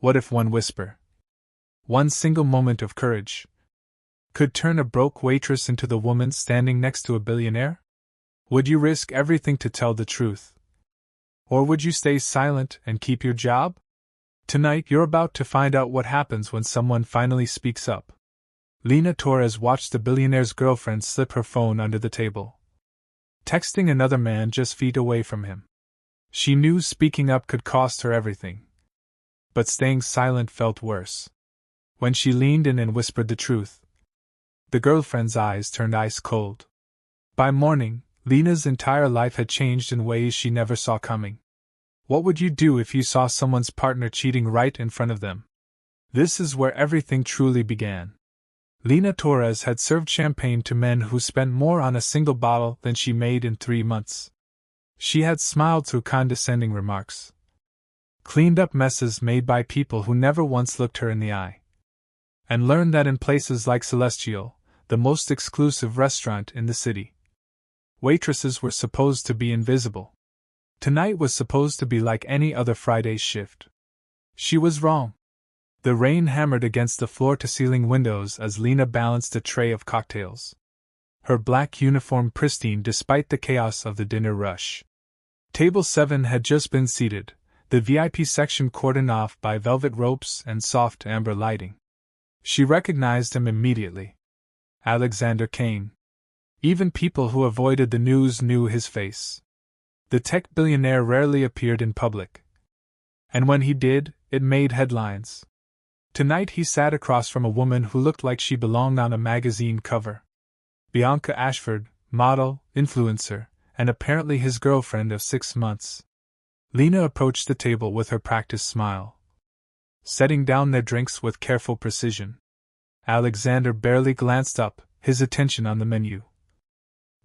What if one whisper, one single moment of courage, could turn a broke waitress into the woman standing next to a billionaire? Would you risk everything to tell the truth? Or would you stay silent and keep your job? Tonight you're about to find out what happens when someone finally speaks up. Lena Torres watched the billionaire's girlfriend slip her phone under the table, texting another man just feet away from him. She knew speaking up could cost her everything, but staying silent felt worse. When she leaned in and whispered the truth, the girlfriend's eyes turned ice cold. By morning, Lena's entire life had changed in ways she never saw coming. What would you do if you saw someone's partner cheating right in front of them? This is where everything truly began. Lena Torres had served champagne to men who spent more on a single bottle than she made in 3 months. She had smiled through condescending remarks, cleaned up messes made by people who never once looked her in the eye, and learned that in places like Celestial, the most exclusive restaurant in the city, waitresses were supposed to be invisible. Tonight was supposed to be like any other Friday shift. She was wrong. The rain hammered against the floor-to-ceiling windows as Lena balanced a tray of cocktails, her black uniform pristine despite the chaos of the dinner rush. Table 7 had just been seated, the VIP section cordoned off by velvet ropes and soft amber lighting. She recognized him immediately. Alexander Kane. Even people who avoided the news knew his face. The tech billionaire rarely appeared in public, and when he did, it made headlines. Tonight he sat across from a woman who looked like she belonged on a magazine cover. Bianca Ashford, model, influencer, and apparently his girlfriend of 6 months. Lena approached the table with her practiced smile, setting down their drinks with careful precision. Alexander barely glanced up, his attention on the menu.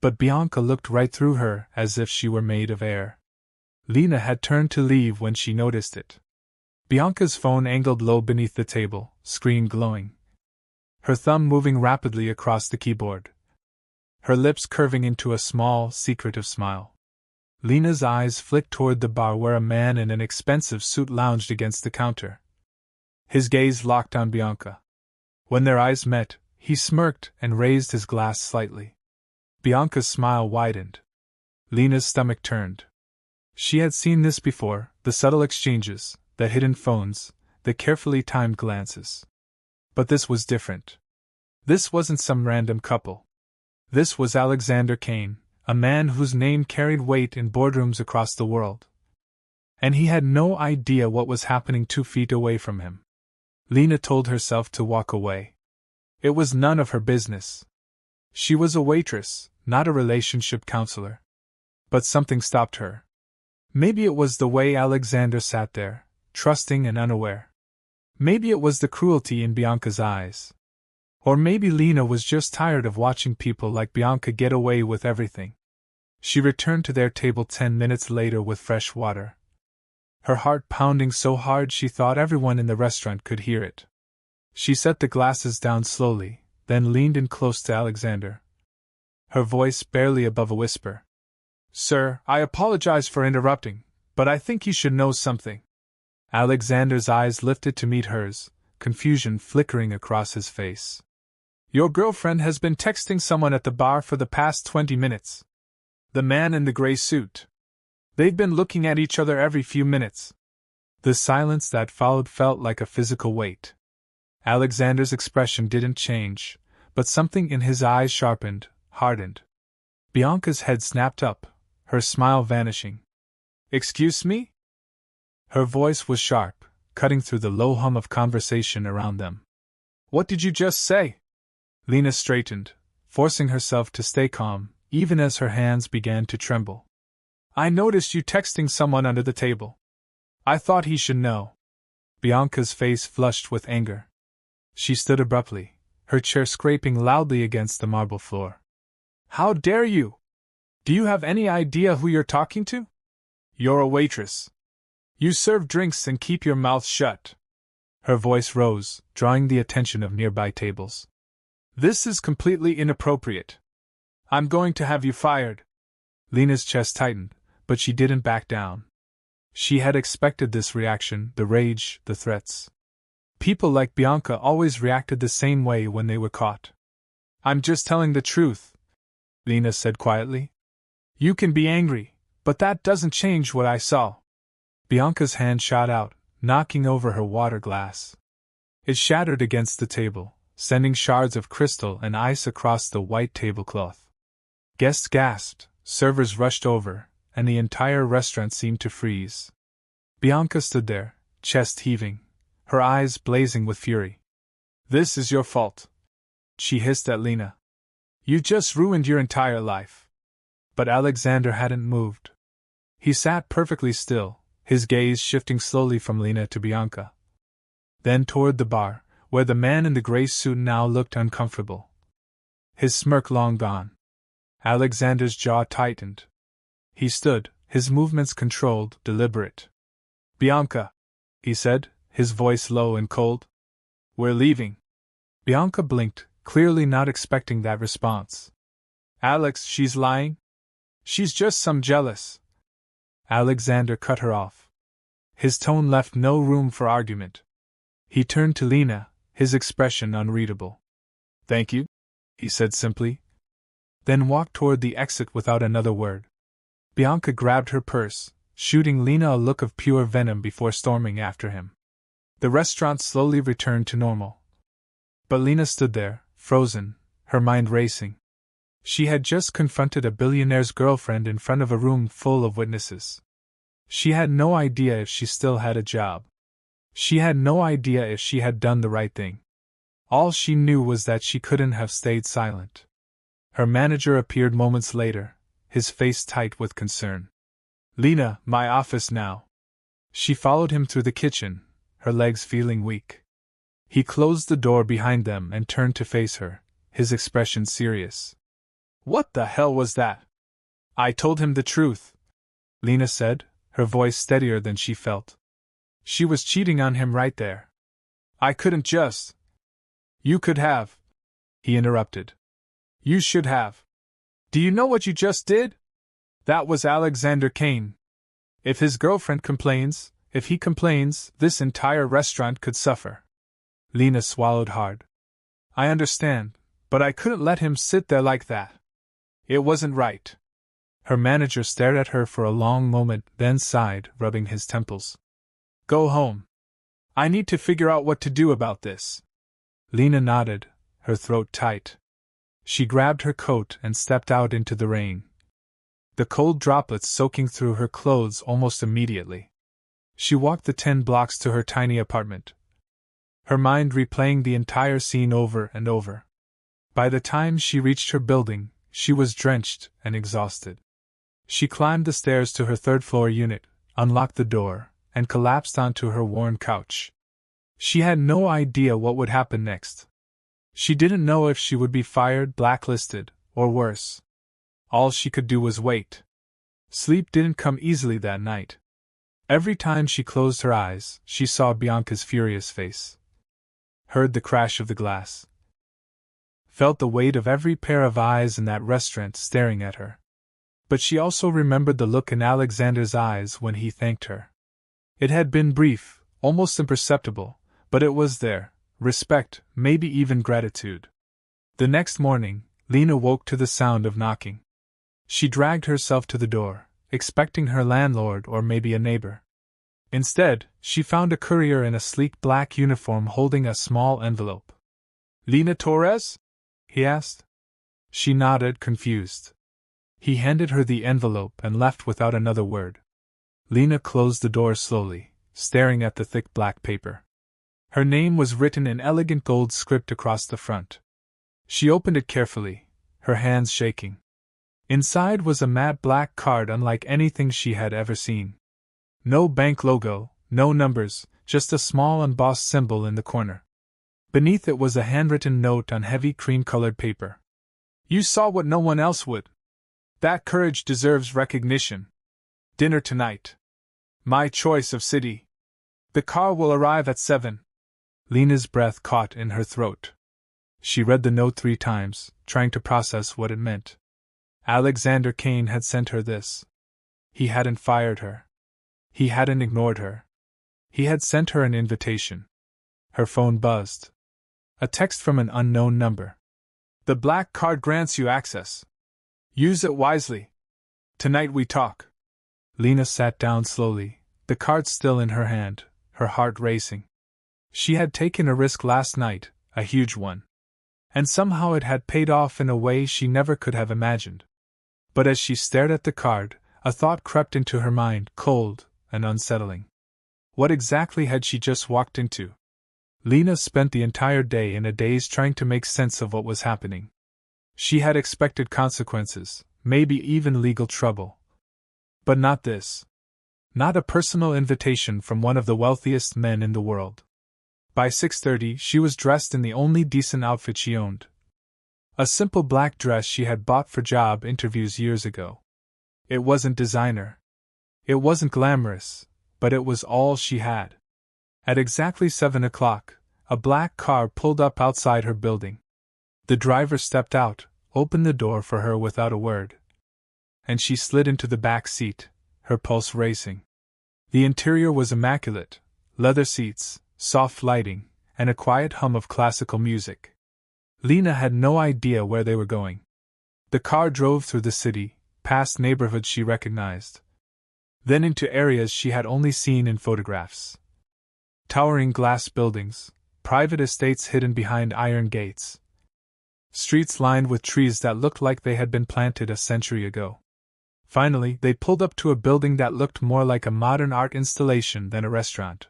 But Bianca looked right through her as if she were made of air. Lena had turned to leave when she noticed it. Bianca's phone angled low beneath the table, screen glowing, her thumb moving rapidly across the keyboard, her lips curving into a small, secretive smile. Lena's eyes flicked toward the bar where a man in an expensive suit lounged against the counter. His gaze locked on Bianca. When their eyes met, he smirked and raised his glass slightly. Bianca's smile widened. Lena's stomach turned. She had seen this before, the subtle exchanges, the hidden phones, the carefully timed glances. But this was different. This wasn't some random couple. This was Alexander Kane, a man whose name carried weight in boardrooms across the world. And he had no idea what was happening 2 feet away from him. Lena told herself to walk away. It was none of her business. She was a waitress, not a relationship counselor. But something stopped her. Maybe it was the way Alexander sat there, trusting and unaware. Maybe it was the cruelty in Bianca's eyes. Or maybe Lena was just tired of watching people like Bianca get away with everything. She returned to their table 10 minutes later with fresh water, her heart pounding so hard she thought everyone in the restaurant could hear it. She set the glasses down slowly, then leaned in close to Alexander, her voice barely above a whisper. "Sir, I apologize for interrupting, but I think you should know something." Alexander's eyes lifted to meet hers, confusion flickering across his face. "Your girlfriend has been texting someone at the bar for the past 20 minutes. The man in the gray suit. They've been looking at each other every few minutes." The silence that followed felt like a physical weight. Alexander's expression didn't change, but something in his eyes sharpened, hardened. Bianca's head snapped up, her smile vanishing. "Excuse me?" Her voice was sharp, cutting through the low hum of conversation around them. "What did you just say?" Lena straightened, forcing herself to stay calm, even as her hands began to tremble. "I noticed you texting someone under the table. I thought he should know." Bianca's face flushed with anger. She stood abruptly, her chair scraping loudly against the marble floor. "How dare you? Do you have any idea who you're talking to? You're a waitress. You serve drinks and keep your mouth shut." Her voice rose, drawing the attention of nearby tables. "This is completely inappropriate. I'm going to have you fired." Lena's chest tightened, but she didn't back down. She had expected this reaction, the rage, the threats. People like Bianca always reacted the same way when they were caught. "I'm just telling the truth," Lena said quietly. "You can be angry, but that doesn't change what I saw." Bianca's hand shot out, knocking over her water glass. It shattered against the table, sending shards of crystal and ice across the white tablecloth. Guests gasped, servers rushed over, and the entire restaurant seemed to freeze. Bianca stood there, chest heaving, her eyes blazing with fury. "This is your fault," she hissed at Lena. "You just ruined your entire life." But Alexander hadn't moved. He sat perfectly still, his gaze shifting slowly from Lena to Bianca. Then toward the bar, where the man in the gray suit now looked uncomfortable. His smirk long gone. Alexander's jaw tightened. He stood, his movements controlled, deliberate. "Bianca," he said, his voice low and cold. "We're leaving." Bianca blinked, clearly not expecting that response. "Alex, she's lying. She's just some jealous." Alexander cut her off. His tone left no room for argument. He turned to Lena, his expression unreadable. "Thank you," he said simply. Then walked toward the exit without another word. Bianca grabbed her purse, shooting Lena a look of pure venom before storming after him. The restaurant slowly returned to normal. But Lena stood there, frozen, her mind racing. She had just confronted a billionaire's girlfriend in front of a room full of witnesses. She had no idea if she still had a job. She had no idea if she had done the right thing. All she knew was that she couldn't have stayed silent. Her manager appeared moments later, his face tight with concern. "Lena, my office now." She followed him through the kitchen, her legs feeling weak. He closed the door behind them and turned to face her, his expression serious. "What the hell was that?" "I told him the truth," Lena said, her voice steadier than she felt. "She was cheating on him right there. I couldn't just—" "You could have," he interrupted. "You should have. Do you know what you just did? That was Alexander Kane. If his girlfriend complains, if he complains, this entire restaurant could suffer." Lena swallowed hard. "I understand, but I couldn't let him sit there like that. It wasn't right." Her manager stared at her for a long moment, then sighed, rubbing his temples. "Go home. I need to figure out what to do about this." Lena nodded, her throat tight. She grabbed her coat and stepped out into the rain. The cold droplets soaking through her clothes almost immediately. She walked the 10 blocks to her tiny apartment, her mind replaying the entire scene over and over. By the time she reached her building, she was drenched and exhausted. She climbed the stairs to her third-floor unit, unlocked the door, and collapsed onto her worn couch. She had no idea what would happen next. She didn't know if she would be fired, blacklisted, or worse. All she could do was wait. Sleep didn't come easily that night. Every time she closed her eyes, she saw Bianca's furious face. Heard the crash of the glass. Felt the weight of every pair of eyes in that restaurant staring at her. But she also remembered the look in Alexander's eyes when he thanked her. It had been brief, almost imperceptible, but it was there. Respect, maybe even gratitude. The next morning, Lena woke to the sound of knocking. She dragged herself to the door, expecting her landlord or maybe a neighbor. Instead, she found a courier in a sleek black uniform holding a small envelope. "Lena Torres?" he asked. She nodded, confused. He handed her the envelope and left without another word. Lena closed the door slowly, staring at the thick black paper. Her name was written in elegant gold script across the front. She opened it carefully, her hands shaking. Inside was a matte black card unlike anything she had ever seen. No bank logo, no numbers, just a small embossed symbol in the corner. Beneath it was a handwritten note on heavy cream-colored paper. "You saw what no one else would. That courage deserves recognition. Dinner tonight. My choice of city. The car will arrive at 7. Lena's breath caught in her throat. She read the note 3 times, trying to process what it meant. Alexander Kane had sent her this. He hadn't fired her. He hadn't ignored her. He had sent her an invitation. Her phone buzzed. A text from an unknown number. The black card grants you access. Use it wisely. Tonight we talk. Lena sat down slowly, the card still in her hand, her heart racing. She had taken a risk last night, a huge one. And somehow it had paid off in a way she never could have imagined. But as she stared at the card, a thought crept into her mind, cold and unsettling. What exactly had she just walked into? Lena spent the entire day in a daze trying to make sense of what was happening. She had expected consequences, maybe even legal trouble. But not this. Not a personal invitation from one of the wealthiest men in the world. By 6:30 she was dressed in the only decent outfit she owned. A simple black dress she had bought for job interviews years ago. It wasn't designer. It wasn't glamorous, but it was all she had. At exactly 7 o'clock, a black car pulled up outside her building. The driver stepped out, opened the door for her without a word. And she slid into the back seat, her pulse racing. The interior was immaculate, leather seats, soft lighting, and a quiet hum of classical music. Lena had no idea where they were going. The car drove through the city, past neighborhoods she recognized. Then into areas she had only seen in photographs. Towering glass buildings, private estates hidden behind iron gates. Streets lined with trees that looked like they had been planted a century ago. Finally, they pulled up to a building that looked more like a modern art installation than a restaurant.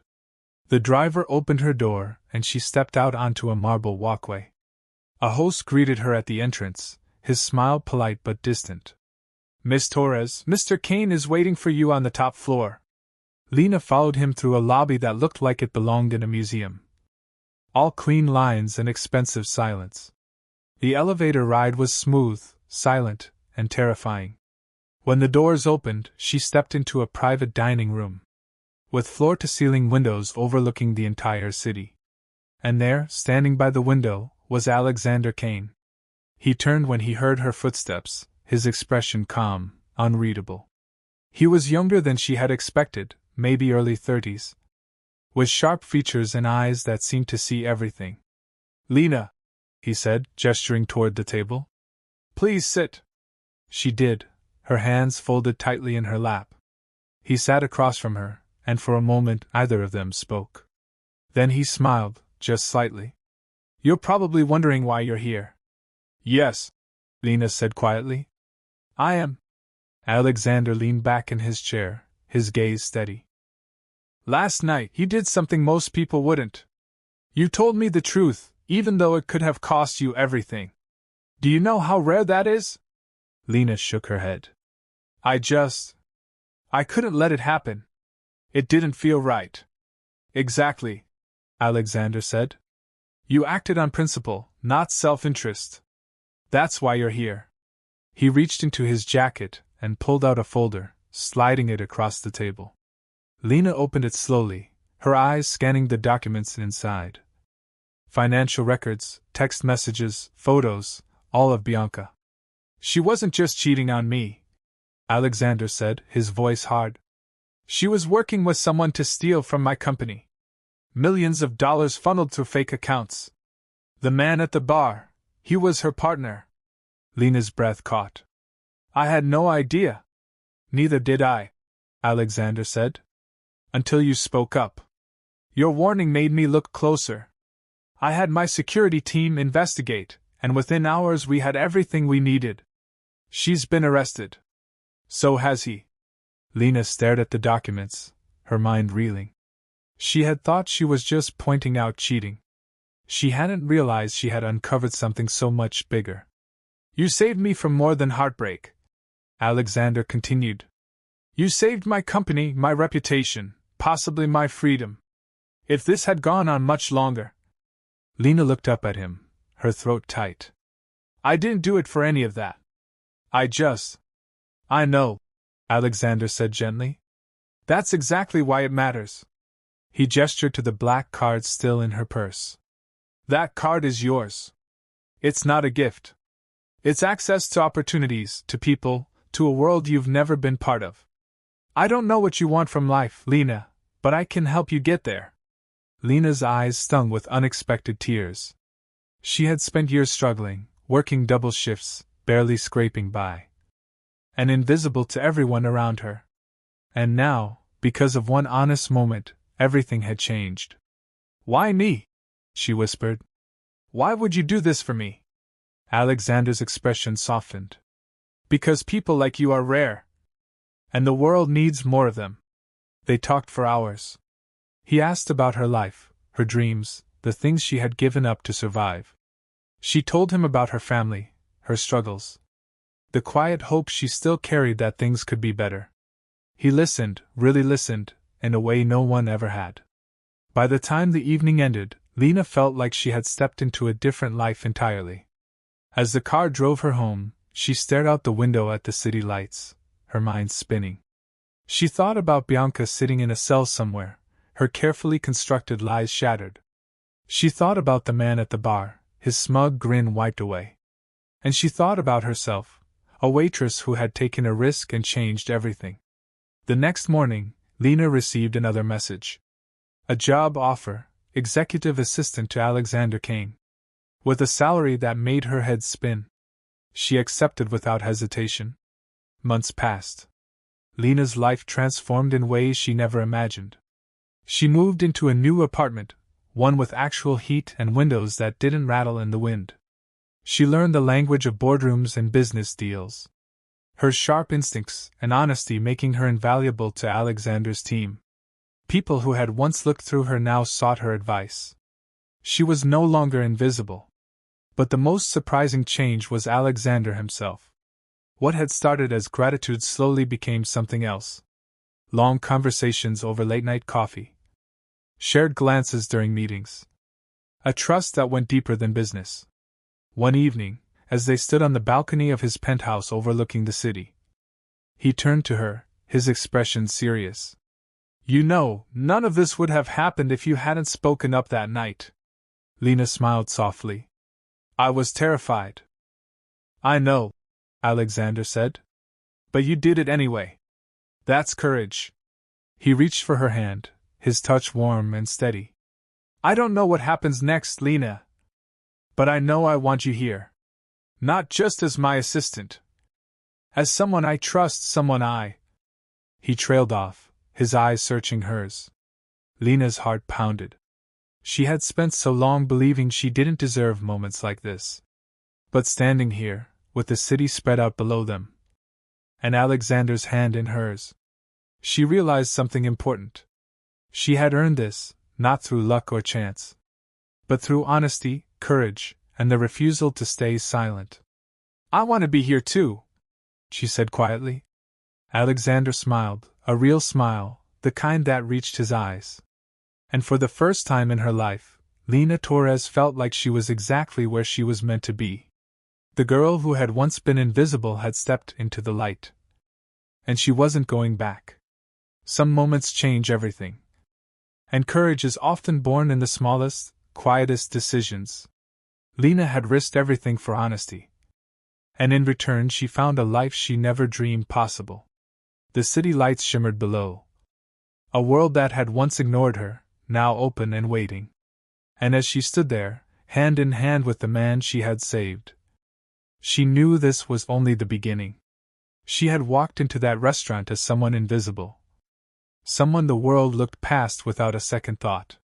The driver opened her door, and she stepped out onto a marble walkway. A host greeted her at the entrance, his smile polite but distant. Miss Torres, Mr. Kane is waiting for you on the top floor. Lena followed him through a lobby that looked like it belonged in a museum. All clean lines and expensive silence. The elevator ride was smooth, silent, and terrifying. When the doors opened, she stepped into a private dining room, with floor-to-ceiling windows overlooking the entire city. And there, standing by the window, was Alexander Kane. He turned when he heard her footsteps, his expression calm, unreadable. He was younger than she had expected, maybe early 30s, with sharp features and eyes that seemed to see everything. "Lena," he said, gesturing toward the table. "Please sit." She did, her hands folded tightly in her lap. He sat across from her, and for a moment neither of them spoke. Then he smiled, just slightly. "You're probably wondering why you're here." "Yes," Lena said quietly. "I am." Alexander leaned back in his chair, his gaze steady. "Last night you did something most people wouldn't. You told me the truth, even though it could have cost you everything. Do you know how rare that is?" Lena shook her head. I couldn't let it happen. It didn't feel right." "Exactly," Alexander said. "You acted on principle, not self-interest. That's why you're here." He reached into his jacket and pulled out a folder, sliding it across the table. Lena opened it slowly, her eyes scanning the documents inside. Financial records, text messages, photos, all of Bianca. "She wasn't just cheating on me," Alexander said, his voice hard. "She was working with someone to steal from my company. Millions of dollars funneled through fake accounts. The man at the bar, he was her partner." Lena's breath caught. "I had no idea." "Neither did I," Alexander said. "Until you spoke up. Your warning made me look closer. I had my security team investigate, and within hours we had everything we needed. She's been arrested." "So has he." Lena stared at the documents, her mind reeling. She had thought she was just pointing out cheating. She hadn't realized she had uncovered something so much bigger. "You saved me from more than heartbreak," Alexander continued. "You saved my company, my reputation, possibly my freedom. If this had gone on much longer..." Lena looked up at him, her throat tight. "I didn't do it for any of that. I know," Alexander said gently. "That's exactly why it matters." He gestured to the black card still in her purse. "That card is yours. It's not a gift. It's access to opportunities, to people, to a world you've never been part of. I don't know what you want from life, Lena, but I can help you get there. Lena's eyes stung with unexpected tears. She had spent years struggling, working double shifts, barely scraping by, and invisible to everyone around her. And now, because of one honest moment, everything had changed. Why me? She whispered. Why would you do this for me? Alexander's expression softened. Because people like you are rare. And the world needs more of them. They talked for hours. He asked about her life, her dreams, the things she had given up to survive. She told him about her family, her struggles, the quiet hope she still carried that things could be better. He listened, really listened, in a way no one ever had. By the time the evening ended, Lena felt like she had stepped into a different life entirely. As the car drove her home, she stared out the window at the city lights, her mind spinning. She thought about Bianca sitting in a cell somewhere, her carefully constructed lies shattered. She thought about the man at the bar, his smug grin wiped away. And she thought about herself, a waitress who had taken a risk and changed everything. The next morning, Lena received another message. A job offer, executive assistant to Alexander Kane. With a salary that made her head spin. She accepted without hesitation. Months passed. Lena's life transformed in ways she never imagined. She moved into a new apartment, one with actual heat and windows that didn't rattle in the wind. She learned the language of boardrooms and business deals. Her sharp instincts and honesty making her invaluable to Alexander's team. People who had once looked through her now sought her advice. She was no longer invisible. But the most surprising change was Alexander himself. What had started as gratitude slowly became something else. Long conversations over late-night coffee. Shared glances during meetings. A trust that went deeper than business. One evening, as they stood on the balcony of his penthouse overlooking the city, he turned to her, his expression serious. You know, none of this would have happened if you hadn't spoken up that night. Lena smiled softly. I was terrified. I know, Alexander said. But you did it anyway. That's courage. He reached for her hand, his touch warm and steady. I don't know what happens next, Lena. But I know I want you here. Not just as my assistant. As someone I trust, someone I... He trailed off, his eyes searching hers. Lena's heart pounded. She had spent so long believing she didn't deserve moments like this. But standing here, with the city spread out below them, and Alexander's hand in hers, she realized something important. She had earned this, not through luck or chance, but through honesty, courage, and the refusal to stay silent. I want to be here too, she said quietly. Alexander smiled, a real smile, the kind that reached his eyes. And for the first time in her life, Lena Torres felt like she was exactly where she was meant to be. The girl who had once been invisible had stepped into the light. And she wasn't going back. Some moments change everything. And courage is often born in the smallest, quietest decisions. Lena had risked everything for honesty. And in return she found a life she never dreamed possible. The city lights shimmered below. A world that had once ignored her, now open and waiting. And as she stood there, hand in hand with the man she had saved, she knew this was only the beginning. She had walked into that restaurant as someone invisible. Someone the world looked past without a second thought.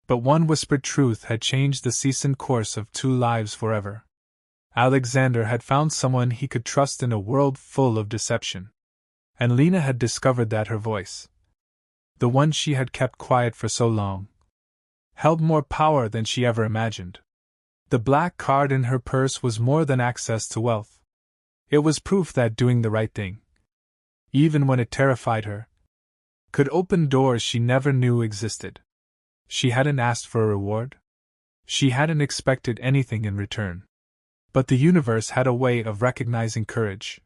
But one whispered truth had changed the seasoned course of two lives forever. Alexander had found someone he could trust in a world full of deception. And Lena had discovered that her voice, the one she had kept quiet for so long, held more power than she ever imagined. The black card in her purse was more than access to wealth. It was proof that doing the right thing, even when it terrified her, could open doors she never knew existed. She hadn't asked for a reward. She hadn't expected anything in return. But the universe had a way of recognizing courage,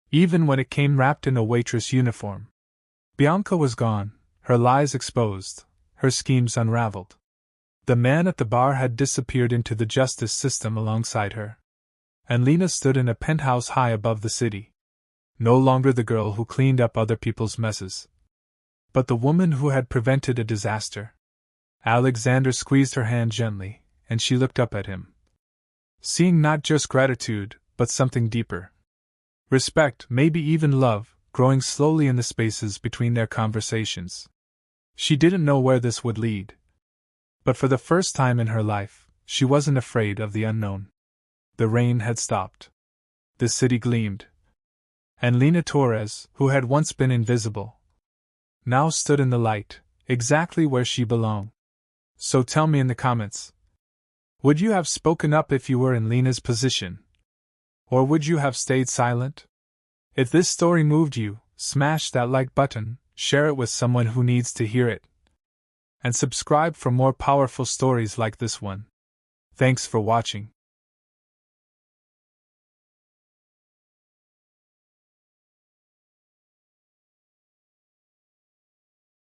even when it came wrapped in a waitress uniform. Bianca was gone, her lies exposed, her schemes unraveled. The man at the bar had disappeared into the justice system alongside her. And Lena stood in a penthouse high above the city. No longer the girl who cleaned up other people's messes, but the woman who had prevented a disaster. Alexander squeezed her hand gently, and she looked up at him, seeing not just gratitude, but something deeper. Respect, maybe even love, growing slowly in the spaces between their conversations. She didn't know where this would lead. But for the first time in her life, she wasn't afraid of the unknown. The rain had stopped. The city gleamed. And Lena Torres, who had once been invisible, now stood in the light, exactly where she belonged. So tell me in the comments, would you have spoken up if you were in Lena's position? Or would you have stayed silent? If this story moved you, smash that like button, share it with someone who needs to hear it, and subscribe for more powerful stories like this one. Thanks for watching.